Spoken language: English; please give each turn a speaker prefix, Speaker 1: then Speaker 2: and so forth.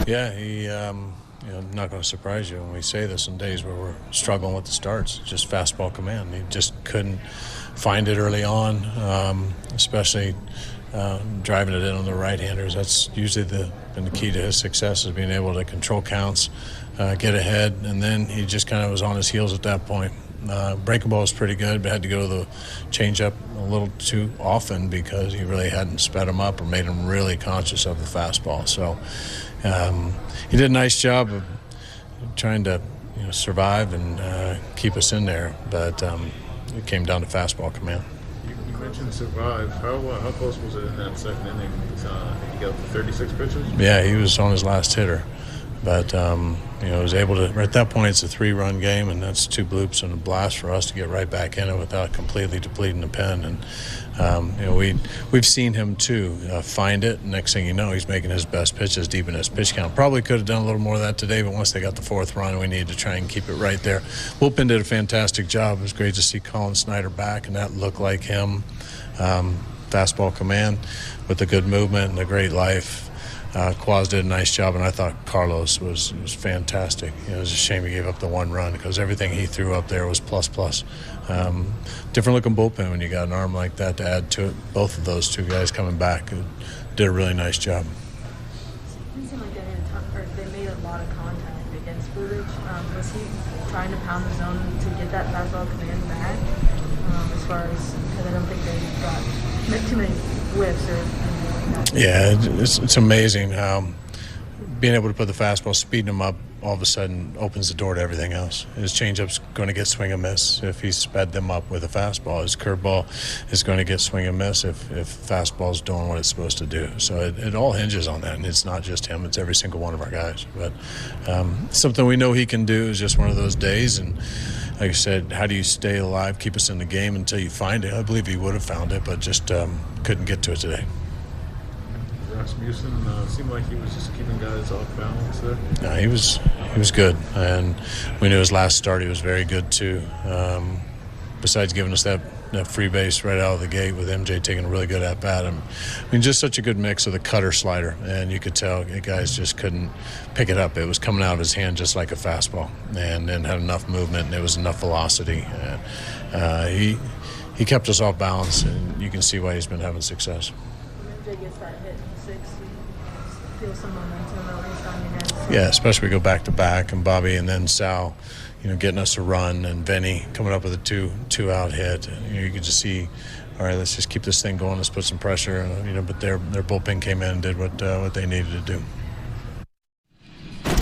Speaker 1: Yeah, not going to surprise you when we say this in days where we're struggling with the starts. Just fastball command. He just couldn't find it early on, especially driving it in on the right-handers. That's usually been the key to his success, is being able to control counts, get ahead, and then he just kind of was on his heels at that point. Breaking ball was pretty good, but had to go to the changeup a little too often because he really hadn't sped him up or made him really conscious of the fastball. So he did a nice job of trying to survive and keep us in there, but it came down to fastball command.
Speaker 2: You mentioned survive. How close was it in that second inning? He got 36 pitches?
Speaker 1: Yeah, he was on his last hitter. But, was able to, at that point, it's a 3-run game, and that's 2 bloops and a blast for us to get right back in it without completely depleting the pen. And, we've seen him, too, find it. Next thing you know, he's making his best pitches deep in his pitch count. Probably could have done a little more of that today, but once they got the 4th run, we needed to try and keep it right there. Bullpen did a fantastic job. It was great to see Colin Snyder back, and that looked like him. Fastball command with a good movement and a great life. Quaz did a nice job, and I thought Carlos was fantastic. It was a shame he gave up the 1 run because everything he threw up there was plus. Different looking bullpen when you got an arm like that to add to it. Both of those 2 guys coming back did a really nice job.
Speaker 3: It seemed like they made a lot of contact against Bubic. Was he trying to pound the zone to get that fastball command back? As far as, because I don't think they got too many whiffs or anything like that.
Speaker 1: Yeah, it's amazing how being able to put the fastball, speeding him up, all of a sudden opens the door to everything else. His changeup's going to get swing and miss if he sped them up with a fastball. His curveball is going to get swing and miss if fastball's doing what it's supposed to do. So it all hinges on that, and it's not just him. It's every single one of our guys. But something we know he can do is just one of those days. And like I said, how do you stay alive, keep us in the game until you find it? I believe he would have found it, but just couldn't get to it today.
Speaker 2: Rasmussen seemed like he was just keeping guys off balance there.
Speaker 1: No, he was good, and we knew his last start he was very good too. Besides giving us that free base right out of the gate with MJ taking a really good at bat. I mean, just such a good mix of the cutter slider, and you could tell the guys just couldn't pick it up. It was coming out of his hand just like a fastball, and then had enough movement, and there was enough velocity. He kept us off balance, and you can see why he's been having success.
Speaker 3: When MJ gets that hit in 6, you feel some momentum at least on your guys.
Speaker 1: Yeah, especially we go back to back, and Bobby and then Sal, getting us a run, and Vinny coming up with a two-out hit. You could just see, all right, let's just keep this thing going. Let's put some pressure. But their bullpen came in and did what they needed to do.